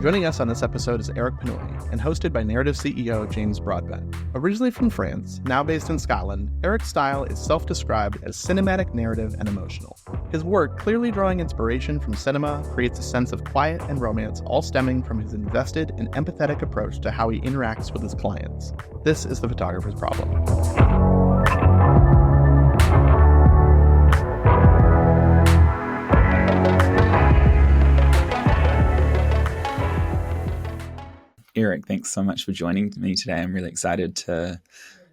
Joining us on this episode is Eric Penoy and hosted by Narrative CEO James Broadbent. Originally from France, now based in Scotland, Eric's style is self-described as cinematic, narrative, and emotional. His work, clearly drawing inspiration from cinema, creates a sense of quiet and romance, all stemming from his invested and empathetic approach to how he interacts with his clients. This is The Photographer's Problem. Eric, thanks so much for joining me today. I'm really excited to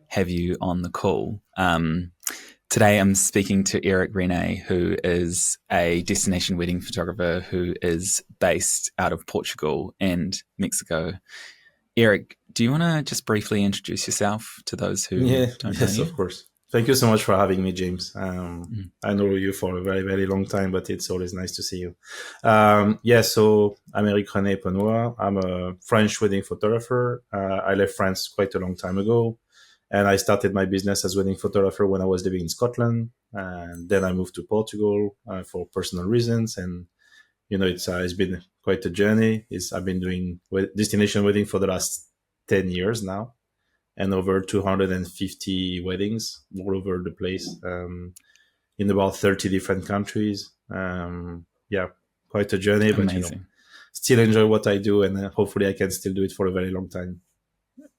have you on the call. Today I'm speaking to Eric-René, who is a destination wedding photographer who is based out of Portugal and Mexico. Eric, do you want to just briefly introduce yourself to those who don't know you? Yes, of course. Thank you so much for having me, James. I know you for a very, very long time, but it's always nice to see you. So I'm Eric-René Penoy. I'm a French wedding photographer. I left France quite a long time ago, and I started my business as wedding photographer when I was living in Scotland. And then I moved to Portugal for personal reasons. And, it's been quite a journey. I've been doing destination wedding for the last 10 years now, and over 250 weddings all over the place, in about 30 different countries. Quite a journey, Amazing. But still enjoy what I do, and hopefully I can still do it for a very long time.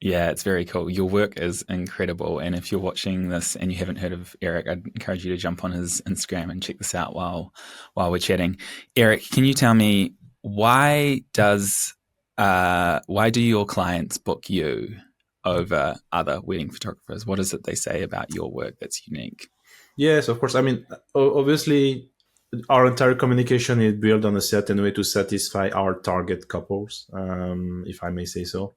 Yeah, it's very cool. Your work is incredible. And if you're watching this and you haven't heard of Eric, I'd encourage you to jump on his Instagram and check this out while we're chatting. Eric, can you tell me why do your clients book you over other wedding photographers? What is it they say about your work that's unique? Yes, of course. I mean, obviously, our entire communication is built on a certain way to satisfy our target couples, if I may say so.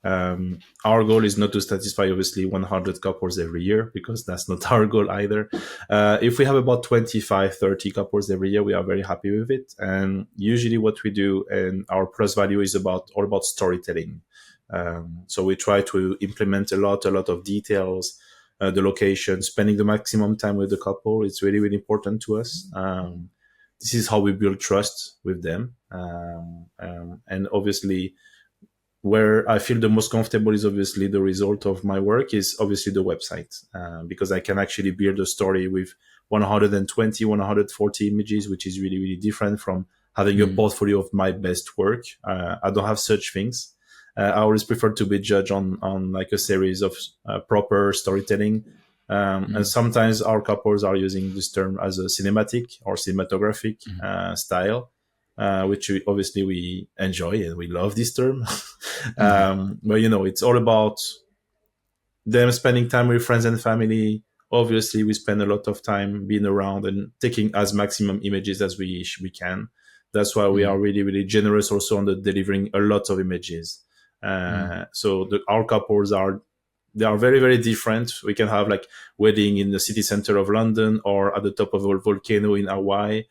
Our goal is not to satisfy, obviously, 100 couples every year, because that's not our goal either. If we have about 25, 30 couples every year, we are very happy with it. And usually what we do, and our plus value is all about storytelling. So we try to implement a lot of details, the location, spending the maximum time with the couple. It's really, really important to us. This is how we build trust with them. And obviously, where I feel the most comfortable is obviously the result of my work is obviously the website, because I can actually build a story with 120, 140 images, which is really, really different from having a portfolio of my best work. I don't have such things. I always prefer to be judged on like a series of proper storytelling. And sometimes our couples are using this term as a cinematic or cinematographic style, which we enjoy and we love this term. But, it's all about them spending time with friends and family. Obviously, we spend a lot of time being around and taking as maximum images as we can. That's why we are really, really generous also on the delivering a lot of images. So our couples they are very, very different. We can have like wedding in the city center of London or at the top of a volcano in Hawaii.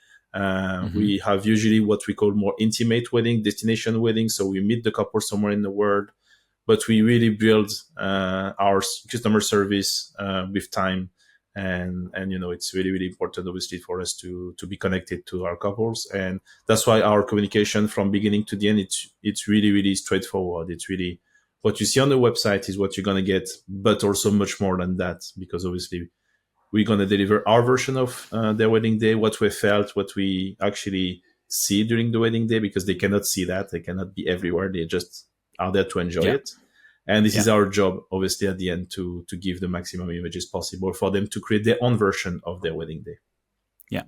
We have usually what we call more intimate wedding, destination wedding. So we meet the couple somewhere in the world, but we really build our customer service with time. And it's really, really important, obviously, for us to be connected to our couples. And that's why our communication from beginning to the end, it's really, really straightforward. It's really what you see on the website is what you're going to get, but also much more than that, because obviously we're going to deliver our version of their wedding day, what we felt, what we actually see during the wedding day, because they cannot see that. They cannot be everywhere. They just are there to enjoy it. And this is our job, obviously, at the end to give the maximum images possible for them to create their own version of their wedding day. Yeah,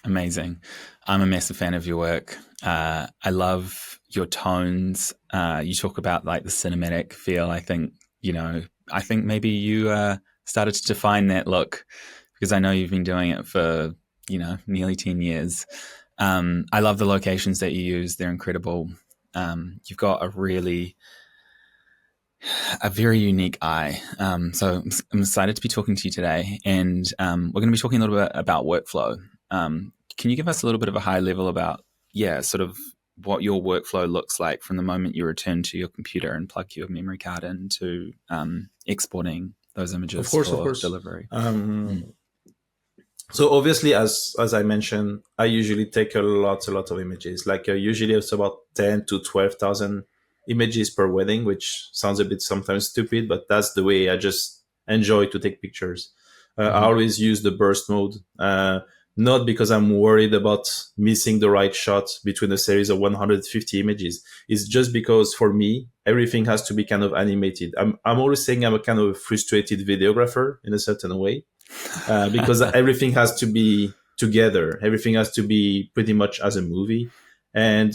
amazing. I'm a massive fan of your work. I love your tones. You talk about like the cinematic feel. I think maybe you started to define that look, because I know you've been doing it for, nearly 10 years. I love the locations that you use. They're incredible. You've got a very unique eye. So I'm excited to be talking to you today, and we're going to be talking a little bit about workflow. Can you give us a little bit of a high level about, sort of what your workflow looks like from the moment you return to your computer and plug your memory card into exporting those images for delivery? So obviously, as I mentioned, I usually take a lot of images. Like usually it's about 10 to 12,000 images per wedding, which sounds a bit sometimes stupid, but that's the way I just enjoy to take pictures. I always use the burst mode, not because I'm worried about missing the right shot between a series of 150 images. It's just because for me, everything has to be kind of animated. I'm always saying I'm a kind of frustrated videographer in a certain way, because everything has to be together. Everything has to be pretty much as a movie. And,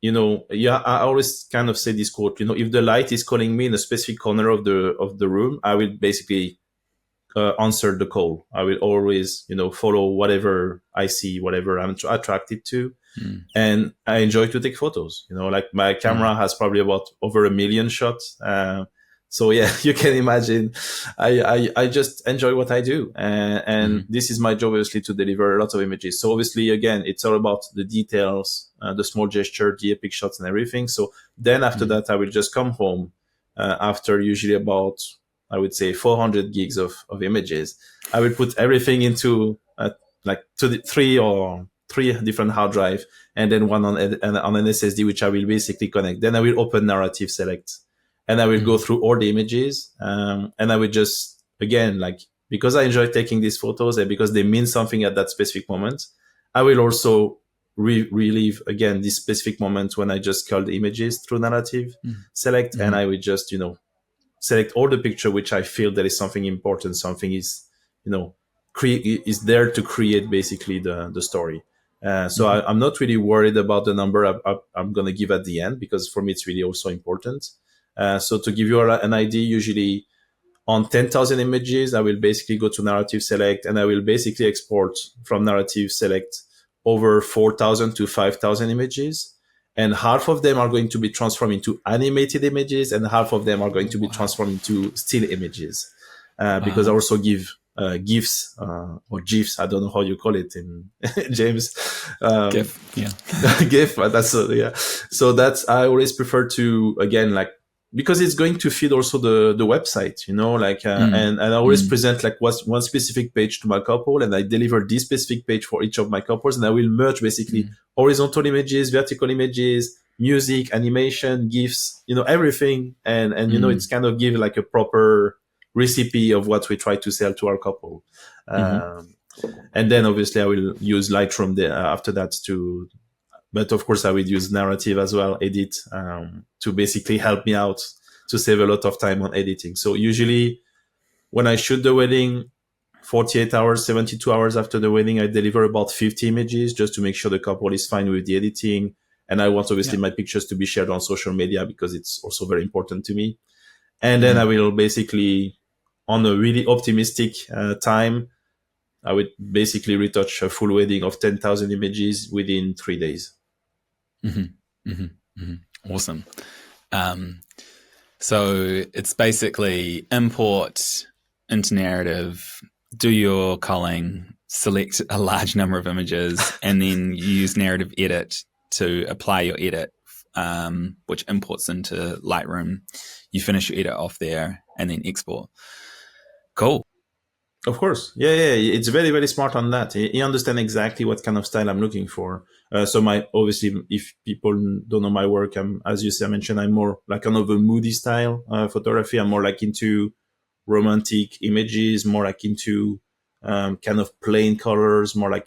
I always kind of say this quote, if the light is calling me in a specific corner of the room, I will basically answer the call. I will always, follow whatever I see, whatever I'm attracted to. And I enjoy to take photos, like my camera has probably about over 1 million shots. So yeah, you can imagine I just enjoy what I do. And this is my job, obviously, to deliver a lot of images. So obviously, again, it's all about the details, the small gesture, the epic shots and everything. So then after that, I will just come home after usually about, I would say, 400 gigs of images. I will put everything into three different hard drive, and then one on an SSD, which I will basically connect. Then I will open Narrative Select, and I will go through all the images. And I will just, again, because I enjoy taking these photos and because they mean something at that specific moment, I will also relive again this specific moment when I just cull the images through Narrative Select, and I will just, select all the picture which I feel that is something important, something is, is there to create basically the story. So I'm not really worried about the number I'm going to give at the end, because for me, it's really also important. So to give you an idea, usually on 10,000 images, I will basically go to Narrative Select, and I will basically export from Narrative Select over 4,000 to 5,000 images. And half of them are going to be transformed into animated images, and half of them are going to be transformed into still images. Because I also give GIFs or GIFs. I don't know how you call it in James. GIF, yeah. GIF, but that's yeah. So I always prefer to, again, because it's going to feed also the website, and I always present one specific page to my couple, and I deliver this specific page for each of my couples, and I will merge basically horizontal images, vertical images, music, animation, GIFs, everything. And it's kind of give a proper recipe of what we try to sell to our couple. And then obviously I will use Lightroom after that but of course I will use Narrative as well, edit, to basically help me out to save a lot of time on editing. So usually when I shoot the wedding, 48 hours, 72 hours after the wedding, I deliver about 50 images just to make sure the couple is fine with the editing. And I want obviously my pictures to be shared on social media, because it's also very important to me. And then I will basically, on a really optimistic time, I would basically retouch a full wedding of 10,000 images within 3 days. Awesome. So it's basically import into Narrative, do your culling, select a large number of images, and then use Narrative Edit to apply your edit, which imports into Lightroom. You finish your edit off there and then export. Cool. Of course. Yeah. It's very, very smart on that. He understands exactly what kind of style I'm looking for. So obviously, if people don't know my work, as you mentioned, I'm more kind of a moody style photography. I'm more into romantic images, more into kind of plain colors, more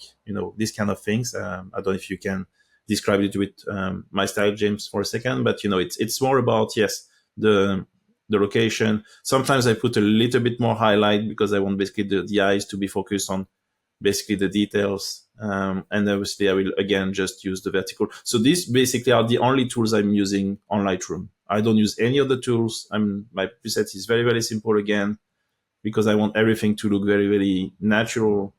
these kind of things. I don't know if you can describe it with my style, James, for a second, but it's more about, yes, the location. Sometimes I put a little bit more highlight because I want basically the eyes to be focused on basically the details. And obviously I will again just use the vertical. So these basically are the only tools I'm using on Lightroom. I don't use any other tools. My preset is very, very simple again, because I want everything to look very, very natural.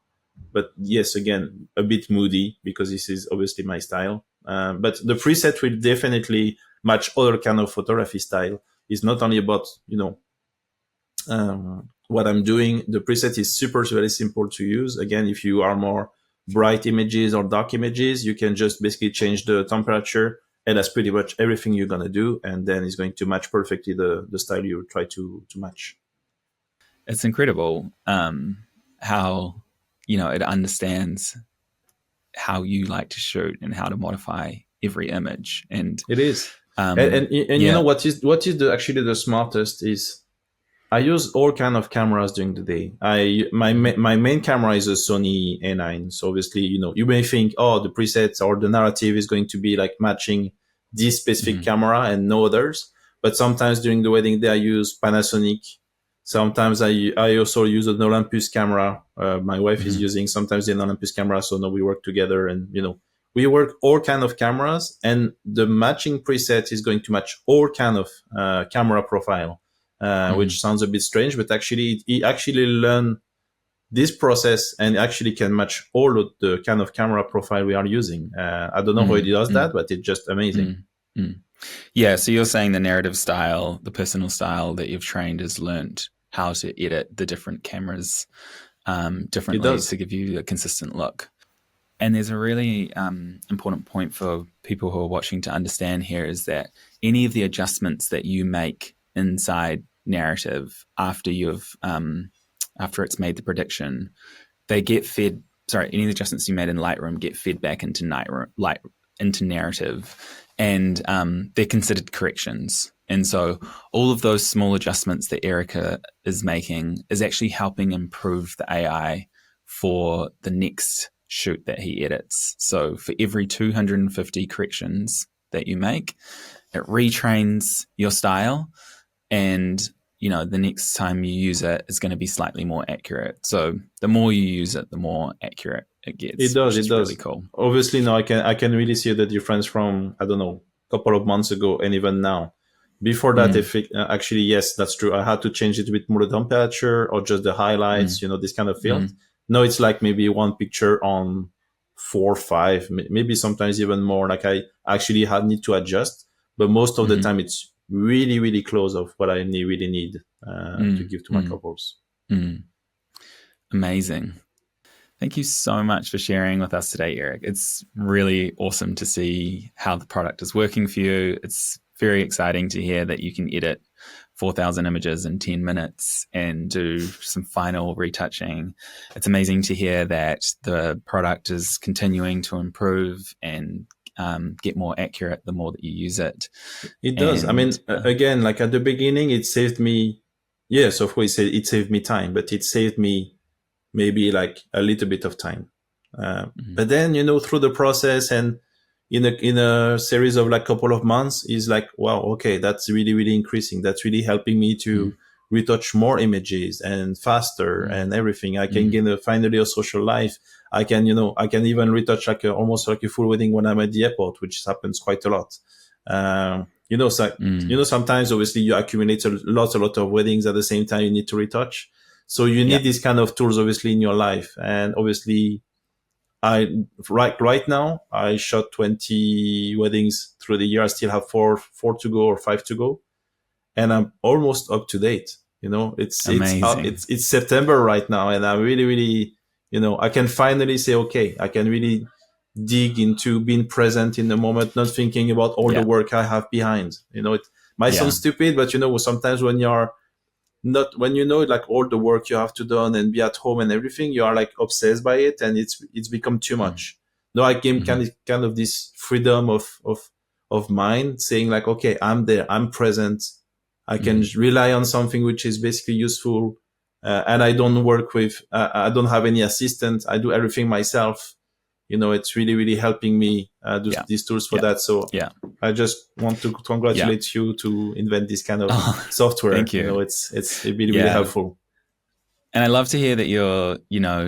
But yes, again, a bit moody, because this is obviously my style. But the preset will definitely match other kind of photography style. It's not only about, what I'm doing. The preset is very simple to use. Again, if you are more bright images or dark images, you can just basically change the temperature, and that's pretty much everything you're going to do. And then it's going to match perfectly the style you try to match. It's incredible how, it understands how you like to shoot and how to modify every image. And it is. um, And yeah. you know what is actually the smartest is I use all kind of cameras during the day. My main camera is a Sony A9. So obviously, you may think, oh, the presets or the narrative is going to be like matching this specific camera and no others. But sometimes during the wedding day, I use Panasonic. Sometimes I also use an Olympus camera. My wife is using sometimes an Olympus camera. So now we work together, and we work all kind of cameras, and the matching preset is going to match all kind of camera profile. Which sounds a bit strange, but actually it actually learn this process and actually can match all of the kind of camera profile we are using. I don't know how it does that, but it's just amazing. Yeah, so you're saying the narrative style, the personal style that you've trained has learned how to edit the different cameras differently to give you a consistent look. And there's a really important point for people who are watching to understand here is that any of the adjustments that you make inside narrative after after it's made the prediction, they get fed. Sorry, any of the adjustments you made in Lightroom get fed back into narrative, and they're considered corrections. And so all of those small adjustments that Erica is making is actually helping improve the AI for the next shoot that he edits. So for every 250 corrections that you make, it retrains your style, and the next time you use it is going to be slightly more accurate. So the more you use it, the more accurate it gets. It does. It does. Really cool. Obviously, now I can really see the difference from, I don't know, a couple of months ago and even now. Before that, actually, yes, that's true. I had to change it a bit more the temperature or just the highlights, this kind of field. No, it's like maybe one picture on 4 or 5, maybe sometimes even more. Like I actually need to adjust, but most of the time it's really, really close of what I really need to give to my couples. Amazing. Thank you so much for sharing with us today, Eric. It's really awesome to see how the product is working for you. It's very exciting to hear that you can edit 4,000 images in 10 minutes and do some final retouching. It's amazing to hear that the product is continuing to improve and get more accurate the more that you use it. It does. I mean, again, like at the beginning, it saved me. Yes, of course, it saved me time, but it saved me maybe like a little bit of time. But then, through the process and in a series of like couple of months is like, wow, okay, that's really, really increasing. That's really helping me to retouch more images and faster and everything. I can get finally a social life. I can even retouch like almost like a full wedding when I'm at the airport, which happens quite a lot. Sometimes obviously you accumulate a lot of weddings at the same time you need to retouch. So you need these kind of tools obviously in your life. And obviously right now I shot 20 weddings through the year. I still have four to go or 5 to go. And I'm almost up to date. It's September right now. And I'm really, really, I can finally say, okay, I can really dig into being present in the moment, not thinking about all the work I have behind. It might sound stupid, but sometimes when you're like all the work you have to do and be at home and everything, you are like obsessed by it, and it's become too much. No, I came kind of this freedom of mind, saying like, okay, I'm there, I'm present. I can rely on something which is basically useful, and I don't work with. I don't have any assistant. I do everything myself. It's really, really helping me do these tools for that. So I just want to congratulate you to invent this kind of software. Thank you. It's really, really helpful. And I love to hear that you're,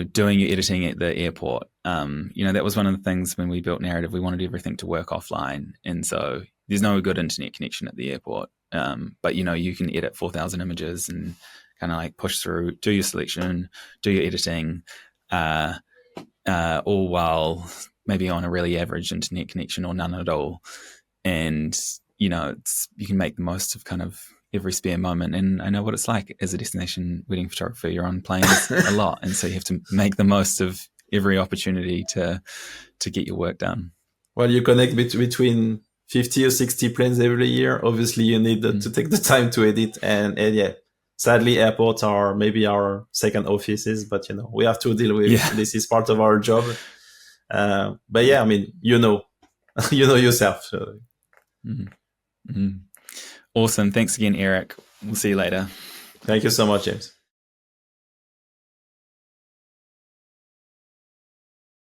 doing your editing at the airport. That was one of the things when we built Narrative, we wanted everything to work offline. And so there's no good internet connection at the airport. But, you can edit 4,000 images and kind of like push through, do your selection, do your editing, all while maybe on a really average internet connection or none at all. And, you can make the most of kind of every spare moment. And I know what it's like as a destination wedding photographer. You're on planes a lot. And so you have to make the most of every opportunity to get your work done. Well, you connect between 50 or 60 planes every year. Obviously, you need to take the time to edit. And sadly, airports are maybe our second offices, but we have to deal with this is part of our job. But I mean, you know yourself. So. Awesome. Thanks again, Eric. We'll see you later. Thank you so much, James.